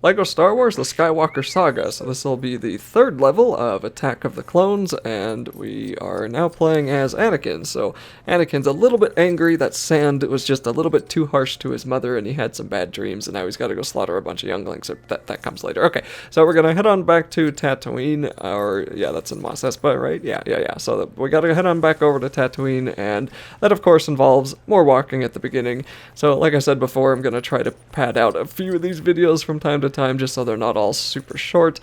LEGO Star Wars, the Skywalker Saga. So this will be the third level of Attack of the Clones, and we are now playing as Anakin. So Anakin's a little bit angry that Sand was just a little bit too harsh to his mother, and he had some bad dreams, and now he's got to go slaughter a bunch of younglings. That comes later. Okay, so we're gonna head on back to Tatooine, or yeah, that's in Mos Espa, right? Yeah. So we gotta head on back over to Tatooine, and that of course involves more walking at the beginning. So like I said before, I'm gonna try to pad out a few of these videos from time to time just so they're not all super short,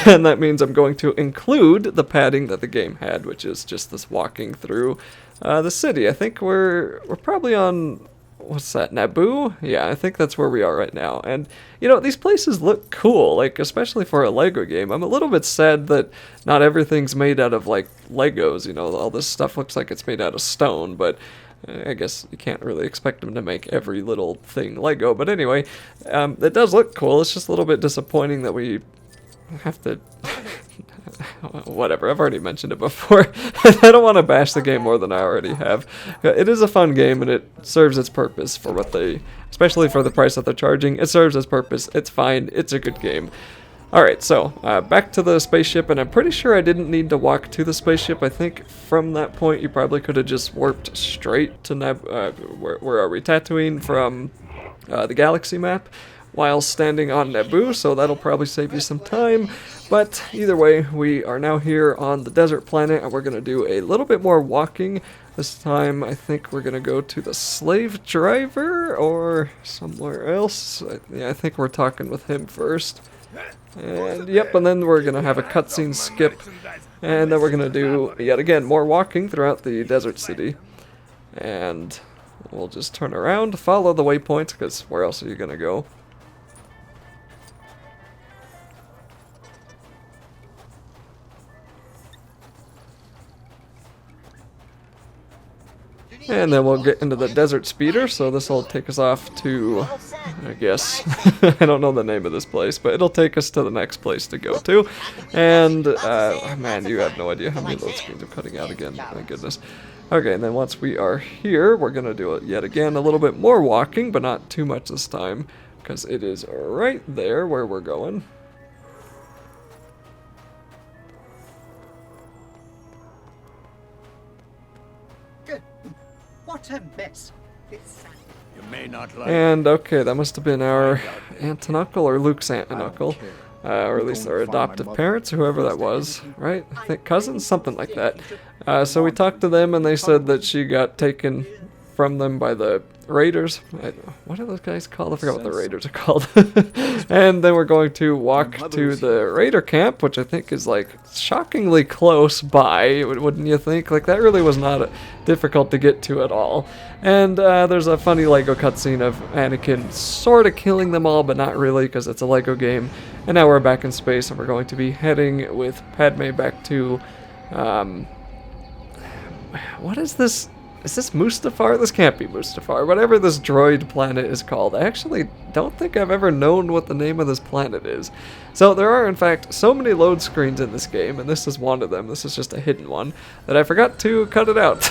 and that means I'm going to include the padding that the game had, which is just this walking through the city. I think we're probably on, what's that, Naboo? Yeah, I think that's where we are right now. And, you know, these places look cool, like, especially for a LEGO game. I'm a little bit sad that not everything's made out of, like, Legos, you know, all this stuff looks like it's made out of stone, but I guess you can't really expect them to make every little thing Lego. But anyway, it does look cool. It's just a little bit disappointing that we have to... Whatever, I've already mentioned it before. I don't want to bash the game more than I already have. It is a fun game, and it serves its purpose for what they... Especially for the price that they're charging. It serves its purpose. It's fine. It's a good game. Alright, so, back to the spaceship, and I'm pretty sure I didn't need to walk to the spaceship. I think from that point you probably could have just warped straight to where are we? Tatooine from the galaxy map while standing on Naboo, so that'll probably save you some time. But either way, we are now here on the desert planet, and we're going to do a little bit more walking. This time, I think we're going to go to the slave driver or somewhere else. Yeah, I think we're talking with him first. And yep, and then we're going to have a cutscene skip, and then we're going to do, yet again, more walking throughout the desert city. And we'll just turn around, follow the waypoint, because where else are you going to go? And then we'll get into the desert speeder, so this will take us off to, I guess, I don't know the name of this place, but it'll take us to the next place to go to. And, man, you have no idea how many load screens are cutting out again, my goodness. Okay, and then once we are here, we're going to do it yet again, a little bit more walking, but not too much this time, because it is right there where we're going. What a mess. You may not like And okay, that must have been our aunt and uncle, or Luke's aunt and uncle, or at least their adoptive parents, whoever that was, right? I think cousins, something like that. So we talked to them, and they said that she got taken from them by the Raiders. What are those guys called? I forgot what the Raiders are called. And then we're going to walk to the Raider camp, which I think is like shockingly close by, wouldn't you think? Like that really was not difficult to get to at all. And there's a funny Lego cutscene of Anakin sort of killing them all, but not really, because it's a Lego game. And now we're back in space, and we're going to be heading with Padme back to what is this? Is this Mustafar? This can't be Mustafar. Whatever this droid planet is called. I actually don't think I've ever known what the name of this planet is. So there are, in fact, so many load screens in this game, and this is one of them. This is just a hidden one, that I forgot to cut it out.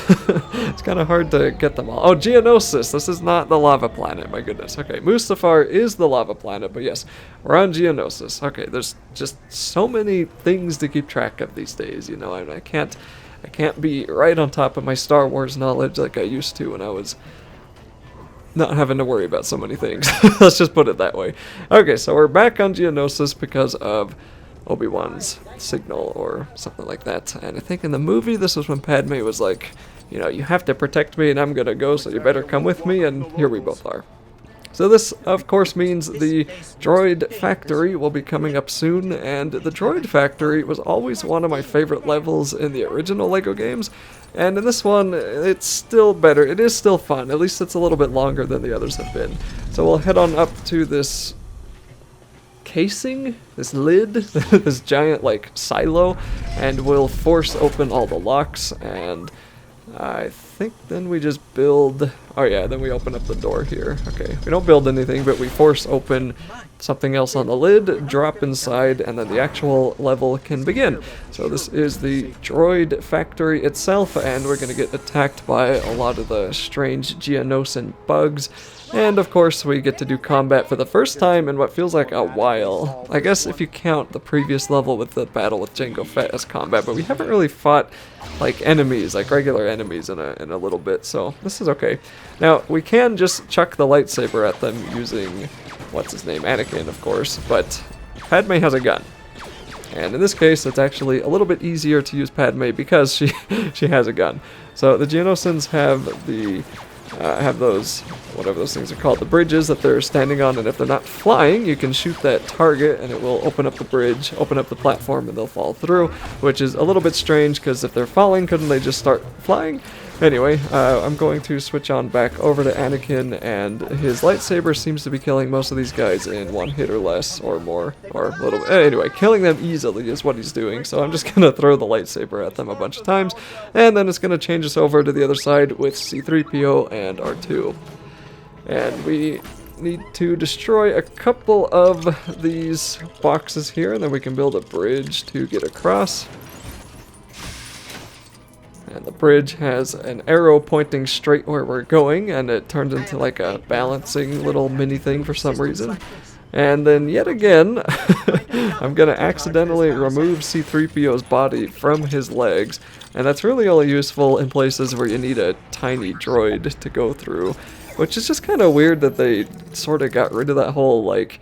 It's kind of hard to get them all. Oh, Geonosis. This is not the lava planet, my goodness. Okay, Mustafar is the lava planet, but yes, we're on Geonosis. Okay, there's just so many things to keep track of these days, you know, I can't be right on top of my Star Wars knowledge like I used to when I was not having to worry about so many things. Let's just put it that way. Okay, so we're back on Geonosis because of Obi-Wan's signal or something like that. And I think in the movie, this was when Padmé was like, you know, you have to protect me and I'm gonna go, so you better come with me, and here we both are. So this, of course, means the Droid Factory will be coming up soon, and the Droid Factory was always one of my favorite levels in the original LEGO games, and in this one, it's still better. It is still fun. At least it's a little bit longer than the others have been. So we'll head on up to this casing, this lid, this giant, like, silo, and we'll force open all the locks, and I think then we just build... Oh yeah, then we open up the door here. Okay, we don't build anything, but we force open something else on the lid, drop inside, and then the actual level can begin. So this is the Droid Factory itself, and we're going to get attacked by a lot of the strange Geonosian bugs. And of course we get to do combat for the first time in what feels like a while. I guess if you count the previous level with the battle with Jango Fett as combat, but we haven't really fought like enemies, like regular enemies in a little bit, so this is okay. Now we can just chuck the lightsaber at them using, what's his name, Anakin of course, but Padmé has a gun. And in this case, it's actually a little bit easier to use Padmé because she has a gun. So the Geonosians have those, whatever those things are called, the bridges that they're standing on, and if they're not flying, you can shoot that target and it will open up the bridge, open up the platform, and they'll fall through, which is a little bit strange because if they're falling, couldn't they just start flying? Anyway, I'm going to switch on back over to Anakin, and his lightsaber seems to be killing most of these guys in one hit or less, or more, or a little bit. Anyway, killing them easily is what he's doing, so I'm just going to throw the lightsaber at them a bunch of times, and then it's going to change us over to the other side with C-3PO and R2. And we need to destroy a couple of these boxes here, and then we can build a bridge to get across. And the bridge has an arrow pointing straight where we're going, and it turns into like a balancing little mini thing for some reason. And then yet again, I'm going to accidentally remove C-3PO's body from his legs, and that's really only useful in places where you need a tiny droid to go through, which is just kind of weird that they sort of got rid of that whole, like,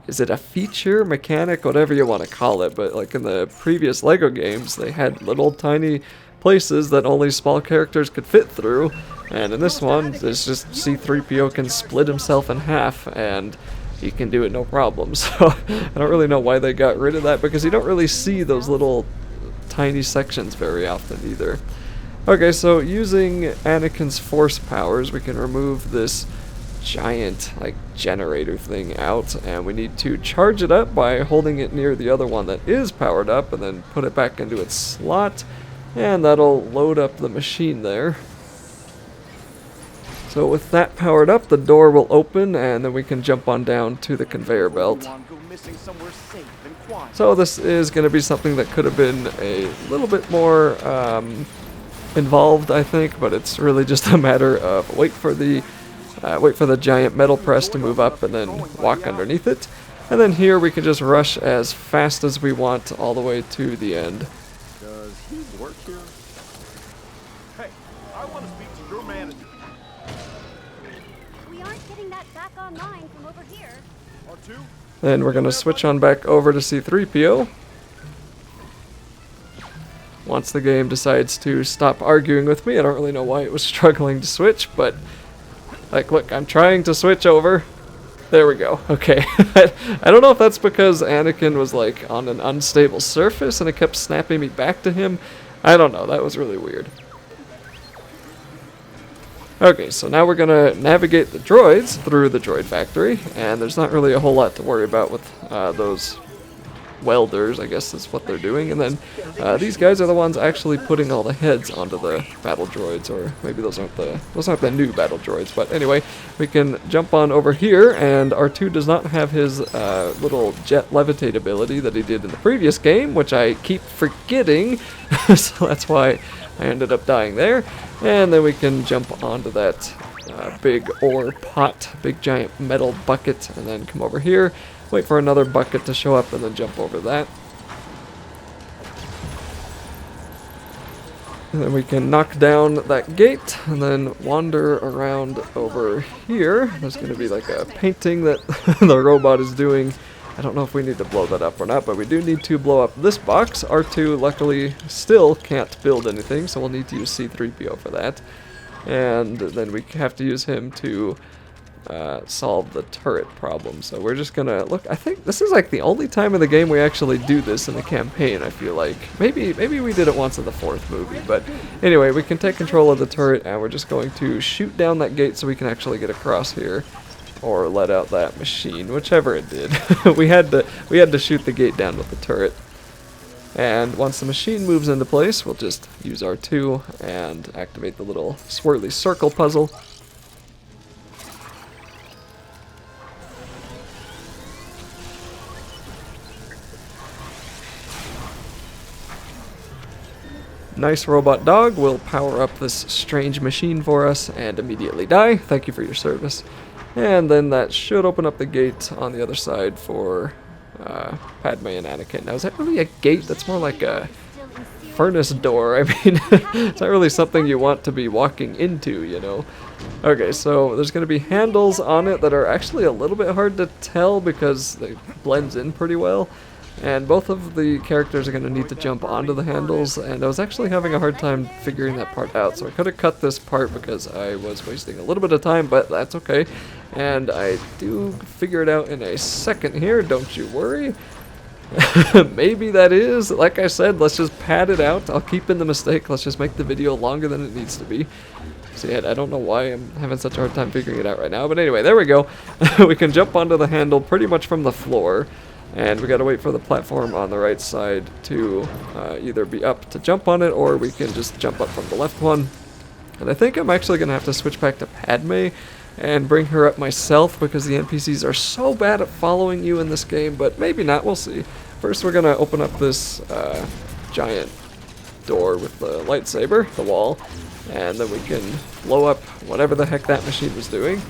is it a feature, mechanic, whatever you want to call it, but like in the previous LEGO games, they had little tiny places that only small characters could fit through, and in this one, it's just C-3PO can split himself in half, and he can do it no problem. So I don't really know why they got rid of that, because you don't really see those little tiny sections very often either. Okay, so using Anakin's force powers, we can remove this giant like generator thing out, and we need to charge it up by holding it near the other one that is powered up, and then put it back into its slot, and that'll load up the machine there. So with that powered up, the door will open, and then we can jump on down to the conveyor belt. So this is going to be something that could have been a little bit more involved, I think, but it's really just a matter of wait for the giant metal press to move up and then walk underneath it. And then here we can just rush as fast as we want all the way to the end. Does he work here? Hey, I want to speak to your manager. We aren't getting that back online from over here. R2? Then we're going to switch on back over to C-3PO. Once the game decides to stop arguing with me, I don't really know why it was struggling to switch, but like, look, I'm trying to switch over. There we go. Okay. I don't know if that's because Anakin was like on an unstable surface and it kept snapping me back to him. I don't know. That was really weird. Okay, so now we're going to navigate the droids through the droid factory, and there's not really a whole lot to worry about with those welders, I guess is what they're doing. And then these guys are the ones actually putting all the heads onto the battle droids, or maybe those aren't the new battle droids. But anyway, we can jump on over here, and R2 does not have his little jet levitate ability that he did in the previous game, which I keep forgetting, so that's why I ended up dying there. And then we can jump onto that big ore pot, big giant metal bucket, and then come over here. Wait for another bucket to show up and then jump over that. And then we can knock down that gate and then wander around over here. There's going to be like a painting that the robot is doing. I don't know if we need to blow that up or not, but we do need to blow up this box. R2 luckily still can't build anything, so we'll need to use C-3PO for that. And then we have to use him to solve the turret problem. So we're just gonna look. I think this is like the only time in the game we actually do this in the campaign. I feel like maybe we did it once in the fourth movie, but anyway, we can take control of the turret, and we're just going to shoot down that gate so we can actually get across here, or let out that machine, whichever it did. we had to shoot the gate down with the turret. And once the machine moves into place, we'll just use R2 and activate the little swirly circle puzzle. Nice robot dog will power up this strange machine for us and immediately die. Thank you for your service. And then that should open up the gate on the other side for Padmé and Anakin. Now, is that really a gate? That's more like a furnace door. I mean, it's not really something you want to be walking into, you know. Okay, so there's going to be handles on it that are actually a little bit hard to tell because they blends in pretty well. And both of the characters are going to need to jump onto the handles, and I was actually having a hard time figuring that part out, so I could have cut this part because I was wasting a little bit of time, but that's okay. And I do figure it out in a second here, don't you worry. Maybe that is, like I said, let's just pad it out. I'll keep in the mistake, let's just make the video longer than it needs to be. See, I don't know why I'm having such a hard time figuring it out right now, but anyway, there we go. We can jump onto the handle pretty much from the floor. And we gotta wait for the platform on the right side to either be up to jump on it, or we can just jump up from the left one. And I think I'm actually gonna have to switch back to Padmé and bring her up myself because the NPCs are so bad at following you in this game, but maybe not, we'll see. First we're gonna open up this giant door with the lightsaber, the wall, and then we can blow up whatever the heck that machine was doing.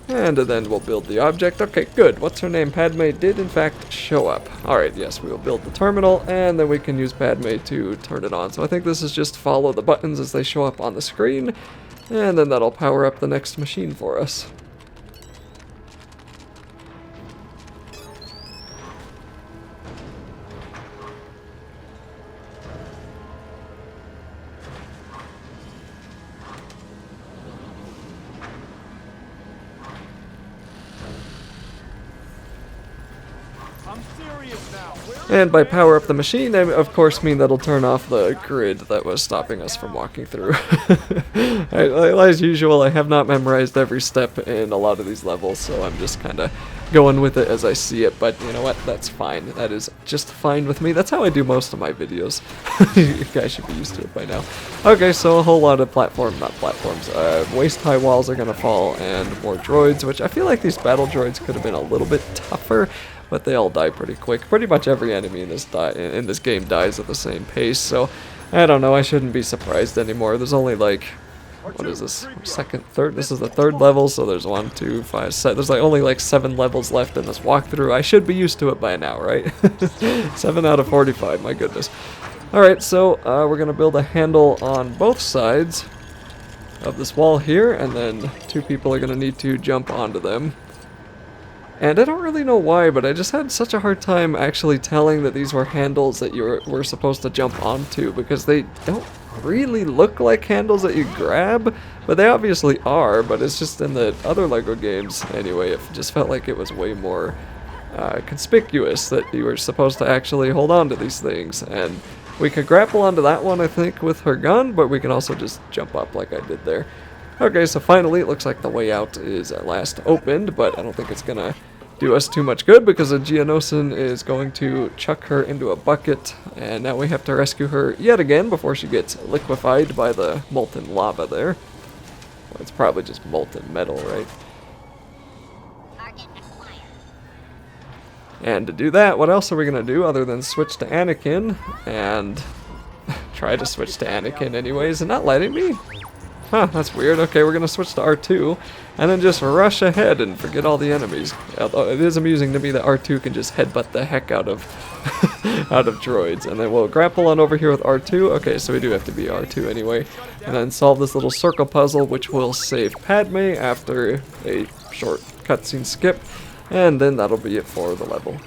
And then we'll build the object. Okay, good. What's her name? Padmé did in fact show up. Alright, yes, we will build the terminal, and then we can use Padmé to turn it on. So I think this is just follow the buttons as they show up on the screen, and then that'll power up the next machine for us. I'm serious now. And by power up the machine, I of course mean that'll turn off the grid that was stopping us from walking through. As usual, I have not memorized every step in a lot of these levels, so I'm just kind of going with it as I see it, but you know what, that's fine. That is just fine with me. That's how I do most of my videos. You guys should be used to it by now. Okay, so a whole lot of waist-high walls are going to fall, and more droids, which I feel like these battle droids could have been a little bit tougher, but they all die pretty quick. Pretty much every enemy in this game dies at the same pace, so I don't know, I shouldn't be surprised anymore. There's only like, what is this, third, this is the third level, so there's 1, 2, 5, 7, there's like only like 7 levels left in this walkthrough. I should be used to it by now, right? 7 out of 45, my goodness. Alright, so we're gonna build a handle on both sides of this wall here, and then 2 people are gonna need to jump onto them. And I don't really know why, but I just had such a hard time actually telling that these were handles that you were supposed to jump onto, because they don't really look like handles that you grab, but they obviously are, but it's just in the other LEGO games, anyway, it just felt like it was way more conspicuous that you were supposed to actually hold on to these things. And we could grapple onto that one, I think, with her gun, but we can also just jump up like I did there. Okay, so finally it looks like the way out is at last opened, but I don't think it's gonna do us too much good because a Geonosian is going to chuck her into a bucket, and now we have to rescue her yet again before she gets liquefied by the molten lava there. Well, it's probably just molten metal, right? And to do that, what else are we gonna do other than switch to Anakin and try to switch to Anakin anyways, and not letting me? Huh, that's weird. Okay, we're gonna switch to R2, and then just rush ahead and forget all the enemies. Although it is amusing to me that R2 can just headbutt the heck out of out of droids. And then we'll grapple on over here with R2. Okay, so we do have to be R2 anyway. And then solve this little circle puzzle, which will save Padmé after a short cutscene skip. And then that'll be it for the level.